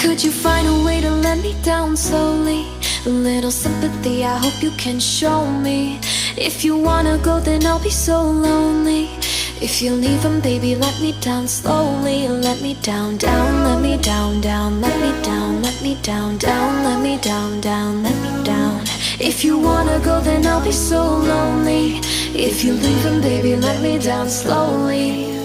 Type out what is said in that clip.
Could you find a way to let me down slowly? A little sympathy, I hope you can show me. If you wanna go, then I'll be so lonely. If you're leaving, baby, let me down slowly. Let me down, down, let me down, down, let me down, let me down, down, let me down, down, let me down. If you wanna go, then I'll be so lonely. If you're leaving, baby, let me down slowly.